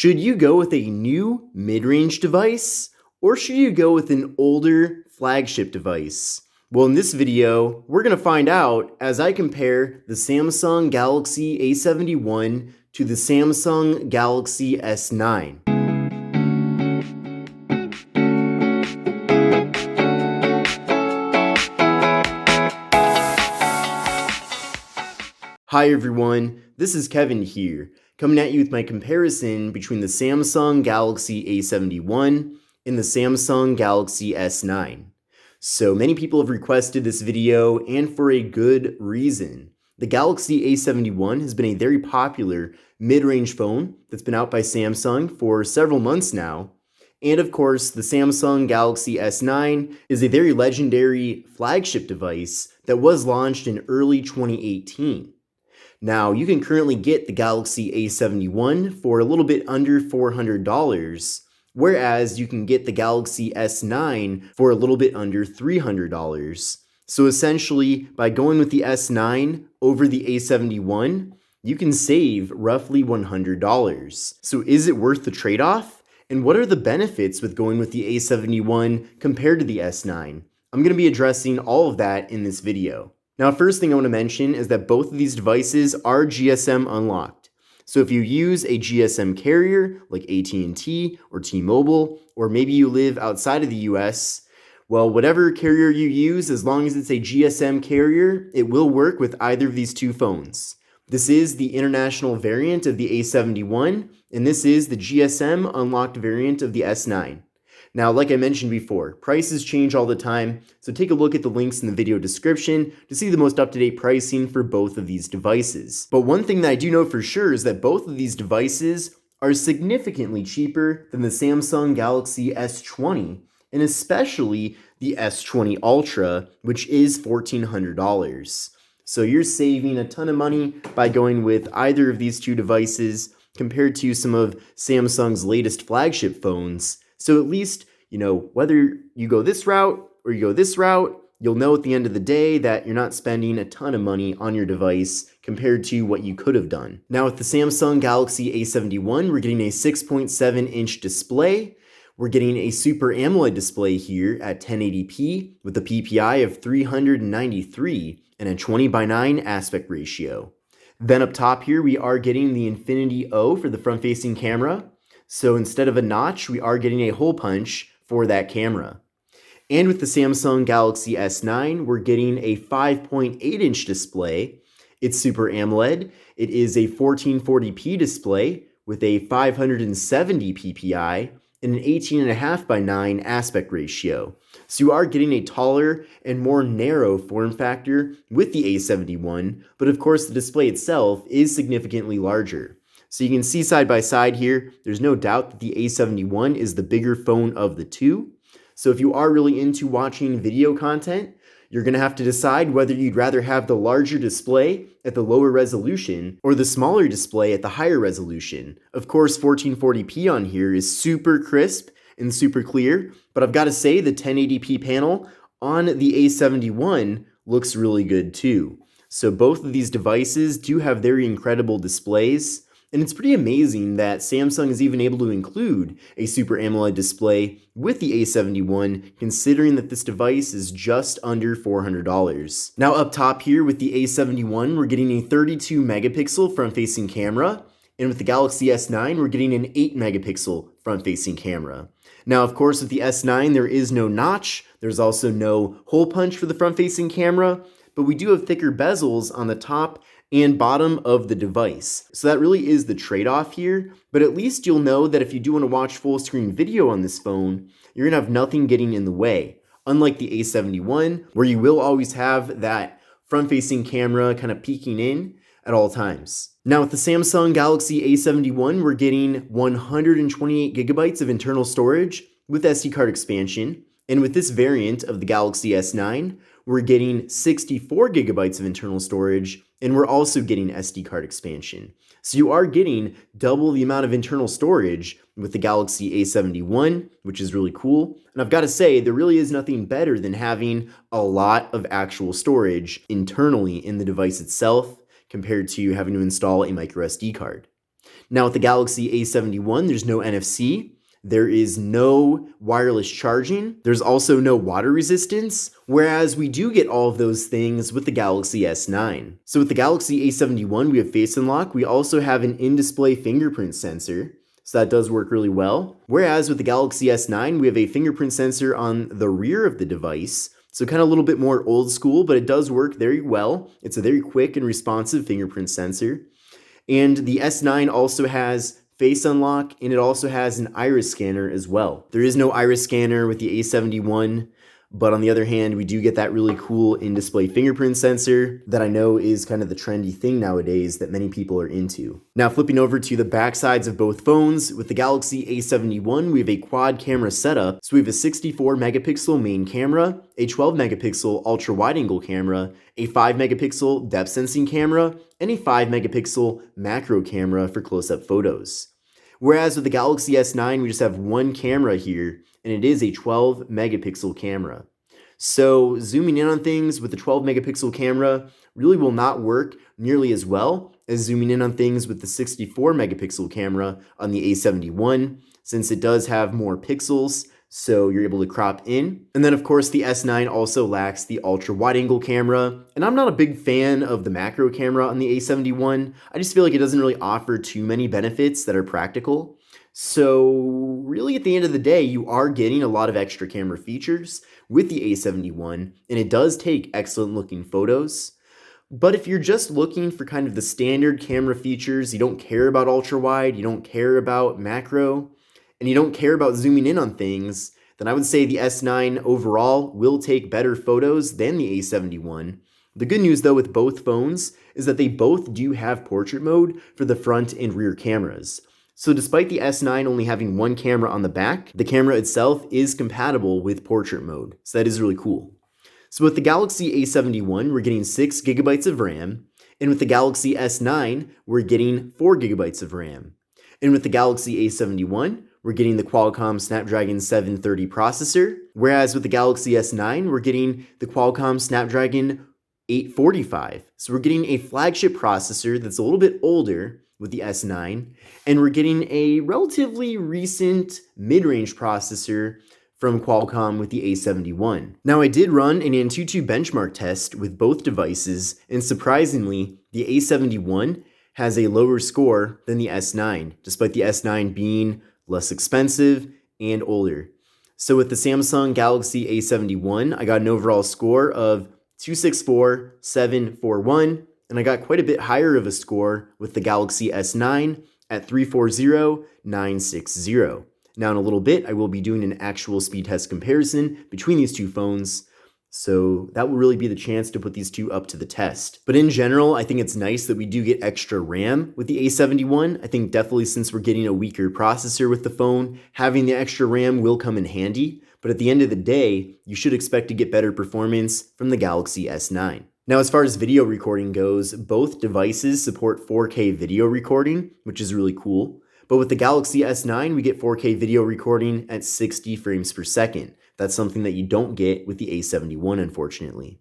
Should you go with a new mid-range device, or should you go with an older flagship device? Well, in this video, we're going to find out as I compare the Samsung Galaxy A71 to the Samsung Galaxy S9. Hi everyone, this is Kevin here, coming at you with my comparison between the Samsung Galaxy A71 and the Samsung Galaxy S9. So many people have requested this video, and for a good reason. The Galaxy A71 has been a very popular mid-range phone that's been out by Samsung for several months now. And of course, the Samsung Galaxy S9 is a very legendary flagship device that was launched in early 2018. Now, you can currently get the Galaxy A71 for a little bit under $400, whereas you can get the Galaxy S9 for a little bit under $300. So essentially, by going with the S9 over the A71, you can save roughly $100. So is it worth the trade-off? And what are the benefits with going with the A71 compared to the S9? I'm going to be addressing all of that in this video. Now, first thing I want to mention is that both of these devices are GSM unlocked. So if you use a GSM carrier like AT&T or T-Mobile, or maybe you live outside of the US, well, whatever carrier you use, as long as it's a GSM carrier, it will work with either of these two phones. This is the international variant of the A71, and this is the GSM unlocked variant of the S9. Now, like I mentioned before, prices change all the time, so take a look at the links in the video description to see the most up-to-date pricing for both of these devices. But one thing that I do know for sure is that both of these devices are significantly cheaper than the Samsung Galaxy S20, and especially the S20 Ultra, which is $1,400. So you're saving a ton of money by going with either of these two devices compared to some of Samsung's latest flagship phones. So at least, whether you go this route or you go this route, you'll know at the end of the day that you're not spending a ton of money on your device compared to what you could have done. Now with the Samsung Galaxy A71, we're getting a 6.7-inch display. We're getting a Super AMOLED display here at 1080p with a PPI of 393 and a 20:9 aspect ratio. Then up top here, we are getting the Infinity O for the front-facing camera. So instead of a notch, we are getting a hole punch for that camera. And with the Samsung Galaxy S9, we're getting a 5.8-inch display. It's Super AMOLED. It is a 1440p display with a 570 ppi and an 18.5:9 aspect ratio. So you are getting a taller and more narrow form factor with the A71, but of course the display itself is significantly larger. So you can see side by side here, there's no doubt that the A71 is the bigger phone of the two. So if you are really into watching video content, you're going to have to decide whether you'd rather have the larger display at the lower resolution or the smaller display at the higher resolution. Of course, 1440p on here is super crisp and super clear, but I've got to say the 1080p panel on the A71 looks really good too. So both of these devices do have very incredible displays. And it's pretty amazing that Samsung is even able to include a Super AMOLED display with the A71, considering that this device is just under $400. Now up top here with the A71, we're getting a 32 megapixel front-facing camera, and with the Galaxy S9, we're getting an 8 megapixel front-facing camera. Now, of course, with the S9, there is no notch. There's also no hole punch for the front-facing camera, but we do have thicker bezels on the top and bottom of the device. So that really is the trade-off here, but at least you'll know that if you do want to watch full screen video on this phone, you're gonna have nothing getting in the way. Unlike the A71, where you will always have that front-facing camera kind of peeking in at all times. Now with the Samsung Galaxy A71, we're getting 128 gigabytes of internal storage with SD card expansion, and with this variant of the Galaxy S9, we're getting 64 gigabytes of internal storage, and we're also getting SD card expansion. So you are getting double the amount of internal storage with the Galaxy A71, which is really cool. And I've got to say, there really is nothing better than having a lot of actual storage internally in the device itself compared to having to install a micro SD card. Now with the Galaxy A71, there's no NFC. There is no wireless charging. There's also no water resistance, whereas we do get all of those things with the Galaxy S9. So with the Galaxy A71, we have Face Unlock. We also have an in-display fingerprint sensor, so that does work really well. Whereas with the Galaxy S9, we have a fingerprint sensor on the rear of the device, so kind of a little bit more old school, but it does work very well. It's a very quick and responsive fingerprint sensor. And the S9 also has Face Unlock, and it also has an iris scanner as well. There is no iris scanner with the A71, but on the other hand, we do get that really cool in-display fingerprint sensor that I know is kind of the trendy thing nowadays that many people are into. Now flipping over to the back sides of both phones, with the Galaxy A71, we have a quad camera setup. So we have a 64 megapixel main camera, a 12 megapixel ultra wide angle camera, a 5 megapixel depth sensing camera, and a 5 megapixel macro camera for close-up photos. Whereas with the Galaxy S9, we just have one camera here, and it is a 12 megapixel camera. So zooming in on things with the 12 megapixel camera really will not work nearly as well as zooming in on things with the 64 megapixel camera on the A71, since it does have more pixels, so you're able to crop in. And then of course the S9 also lacks the ultra wide angle camera, and I'm not a big fan of the macro camera on the A71. I just feel like it doesn't really offer too many benefits that are practical. So really at the end of the day, you are getting a lot of extra camera features with the A71, and it does take excellent looking photos. But if you're just looking for kind of the standard camera features, you don't care about ultra wide, you don't care about macro, and you don't care about zooming in on things, then I would say the S9 overall will take better photos than the A71. The good news though with both phones is that they both do have portrait mode for the front and rear cameras. So despite the S9 only having one camera on the back, the camera itself is compatible with portrait mode. So that is really cool. So with the Galaxy A71, we're getting 6 gigabytes of RAM, and with the Galaxy S9, we're getting 4 gigabytes of RAM. And with the Galaxy A71, we're getting the Qualcomm Snapdragon 730 processor, whereas with the Galaxy S9, we're getting the Qualcomm Snapdragon 845. So we're getting a flagship processor that's a little bit older with the S9, and we're getting a relatively recent mid-range processor from Qualcomm with the A71. Now I did run an Antutu benchmark test with both devices, and surprisingly, the A71 has a lower score than the S9, despite the S9 being less expensive and older. So with the Samsung Galaxy A71, I got an overall score of 264,741, and I got quite a bit higher of a score with the Galaxy S9 at 340,960. Now in a little bit, I will be doing an actual speed test comparison between these two phones, so that will really be the chance to put these two up to the test. But in general, I think it's nice that we do get extra RAM with the A71. I think definitely since we're getting a weaker processor with the phone, having the extra RAM will come in handy. But at the end of the day, you should expect to get better performance from the Galaxy S9. Now, as far as video recording goes, both devices support 4K video recording, which is really cool. But with the Galaxy S9, we get 4K video recording at 60 frames per second. That's something that you don't get with the A71, unfortunately.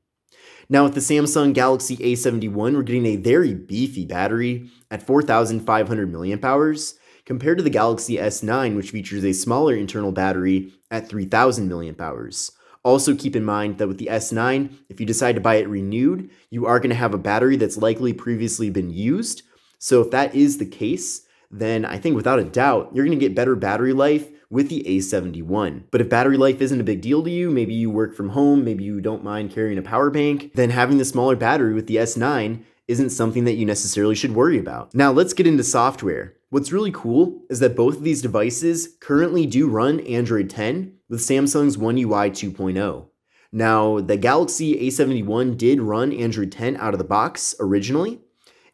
Now, with the Samsung Galaxy A71, we're getting a very beefy battery at 4,500 milliamp hours, compared to the Galaxy S9, which features a smaller internal battery at 3,000 milliamp hours. Also keep in mind that with the S9, if you decide to buy it renewed, you are going to have a battery that's likely previously been used. So if that is the case, then I think without a doubt, you're going to get better battery life with the A71. But if battery life isn't a big deal to you, maybe you work from home, maybe you don't mind carrying a power bank, then having the smaller battery with the S9 isn't something that you necessarily should worry about. Now let's get into software. What's really cool is that both of these devices currently do run Android 10 with Samsung's One UI 2.0. Now, the Galaxy A71 did run Android 10 out of the box originally,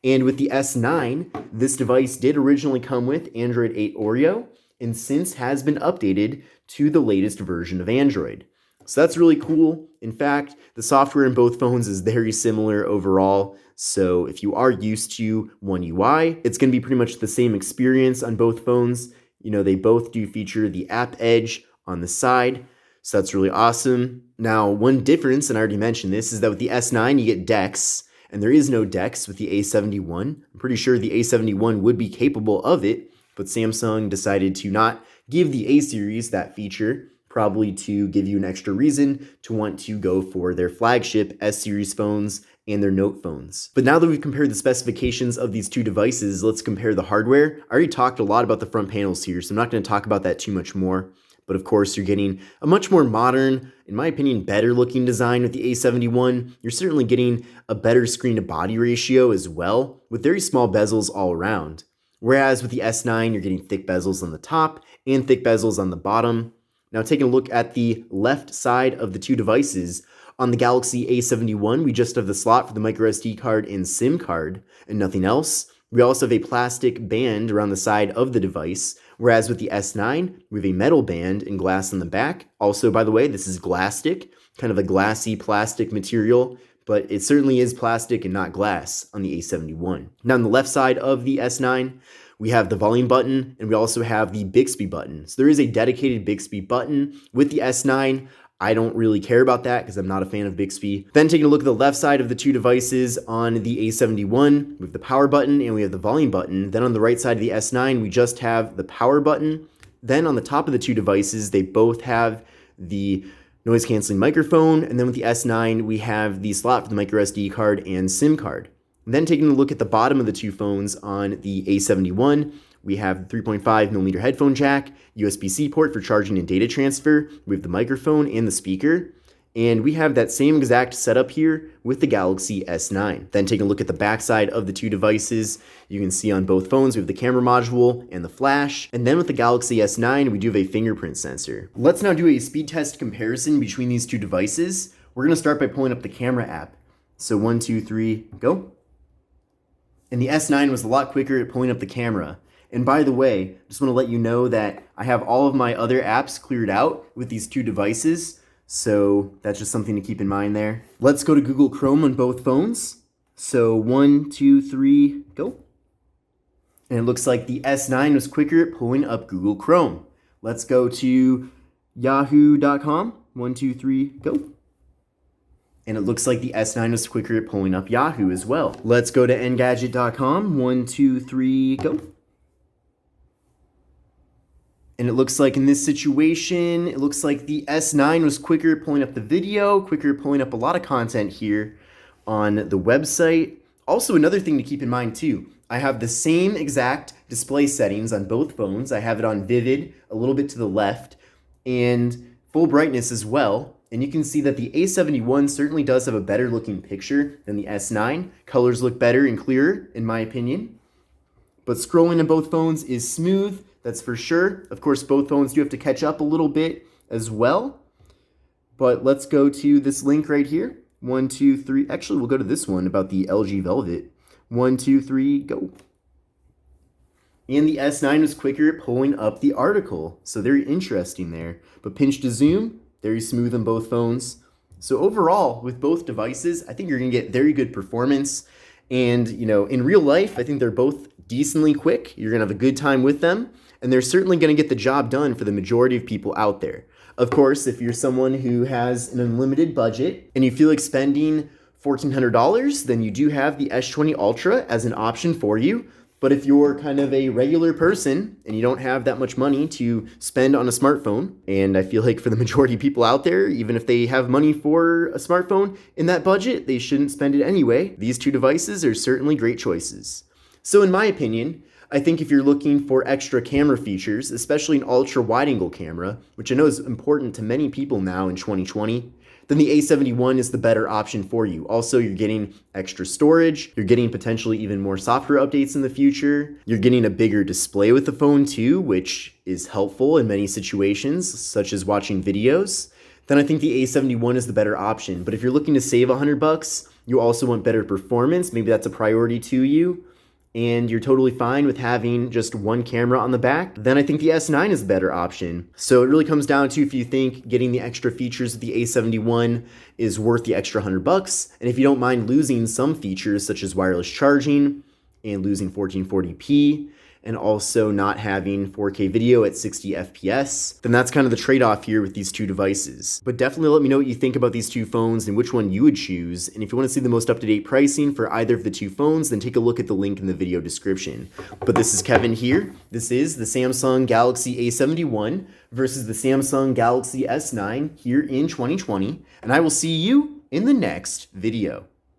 and with the S9, this device did originally come with Android 8 Oreo, and since has been updated to the latest version of Android. So that's really cool. In fact, the software in both phones is very similar overall. So if you are used to One UI, it's going to be pretty much the same experience on both phones. You know, they both do feature the App Edge on the side. So that's really awesome. Now, one difference, and I already mentioned this, is that with the S9, you get DeX, and there is no DeX with the A71. I'm pretty sure the A71 would be capable of it, but Samsung decided to not give the A series that feature, probably to give you an extra reason to want to go for their flagship S series phones and their Note phones. But now that we've compared the specifications of these two devices, let's compare the hardware. I already talked a lot about the front panels here, so I'm not going to talk about that too much more. But of course, you're getting a much more modern, in my opinion, better looking design with the A71. You're certainly getting a better screen to body ratio as well, with very small bezels all around. Whereas with the S9, you're getting thick bezels on the top and thick bezels on the bottom. Now taking a look at the left side of the two devices, on the Galaxy A71, we just have the slot for the microSD card and SIM card and nothing else. We also have a plastic band around the side of the device, whereas with the S9, we have a metal band and glass on the back. Also, by the way, this is Glastic, kind of a glassy plastic material, but it certainly is plastic and not glass on the A71. Now on the left side of the S9, we have the volume button, and we also have the Bixby button. So there is a dedicated Bixby button with the S9. I don't really care about that because I'm not a fan of Bixby. Then taking a look at the left side of the two devices, on the A71, we have the power button and we have the volume button. Then on the right side of the S9, we just have the power button. Then on the top of the two devices, they both have the noise canceling microphone. And then with the S9, we have the slot for the microSD card and SIM card. And then taking a look at the bottom of the two phones, on the A71, we have the 3.5mm headphone jack, USB-C port for charging and data transfer. We have the microphone and the speaker. And we have that same exact setup here with the Galaxy S9. Then taking a look at the backside of the two devices, you can see on both phones we have the camera module and the flash. And then with the Galaxy S9, we do have a fingerprint sensor. Let's now do a speed test comparison between these two devices. We're going to start by pulling up the camera app. So 1, 2, 3, go. And the S9 was a lot quicker at pulling up the camera. And by the way, just want to let you know that I have all of my other apps cleared out with these two devices, so that's just something to keep in mind there. Let's go to Google Chrome on both phones. So 1, 2, 3, go. And it looks like the S9 was quicker at pulling up Google Chrome. Let's go to yahoo.com. 1, 2, 3, go. And it looks like the S9 was quicker at pulling up Yahoo as well. Let's go to engadget.com. 1, 2, 3, go. And it looks like in this situation, it looks like the S9 was quicker at pulling up the video, quicker at pulling up a lot of content here on the website. Also, another thing to keep in mind too, I have the same exact display settings on both phones. I have it on vivid, a little bit to the left, and full brightness as well. And you can see that the A71 certainly does have a better looking picture than the S9. Colors look better and clearer, in my opinion. But scrolling on both phones is smooth. That's for sure. Of course, both phones do have to catch up a little bit as well. But let's go to this link right here. 1, 2, 3. Actually, we'll go to this one about the LG Velvet. 1, 2, 3, go. And the S9 was quicker at pulling up the article. So very interesting there. But pinch to zoom, very smooth on both phones. So overall, with both devices, I think you're going to get very good performance. And, in real life, I think they're both decently quick. You're going to have a good time with them. And they're certainly going to get the job done for the majority of people out there. Of course, if you're someone who has an unlimited budget and you feel like spending $1,400, then you do have the S20 Ultra as an option for you. But if you're kind of a regular person and you don't have that much money to spend on a smartphone, and I feel like for the majority of people out there, even if they have money for a smartphone in that budget, they shouldn't spend it anyway. These two devices are certainly great choices. So in my opinion, I think if you're looking for extra camera features, especially an ultra wide angle camera, which I know is important to many people now in 2020, then the A71 is the better option for you. Also, you're getting extra storage, you're getting potentially even more software updates in the future, you're getting a bigger display with the phone too, which is helpful in many situations, such as watching videos. Then I think the A71 is the better option. But if you're looking to save $100, you also want better performance, maybe that's a priority to you, and you're totally fine with having just one camera on the back, then I think the S9 is the better option. So it really comes down to if you think getting the extra features of the A71 is worth the extra $100, and if you don't mind losing some features such as wireless charging and losing 1440p and also not having 4K video at 60 FPS, then that's kind of the trade-off here with these two devices. But definitely let me know what you think about these two phones and which one you would choose. And if you want to see the most up-to-date pricing for either of the two phones, then take a look at the link in the video description. But this is Kevin here. This is the Samsung Galaxy A71 versus the Samsung Galaxy S9 here in 2020, and I will see you in the next video.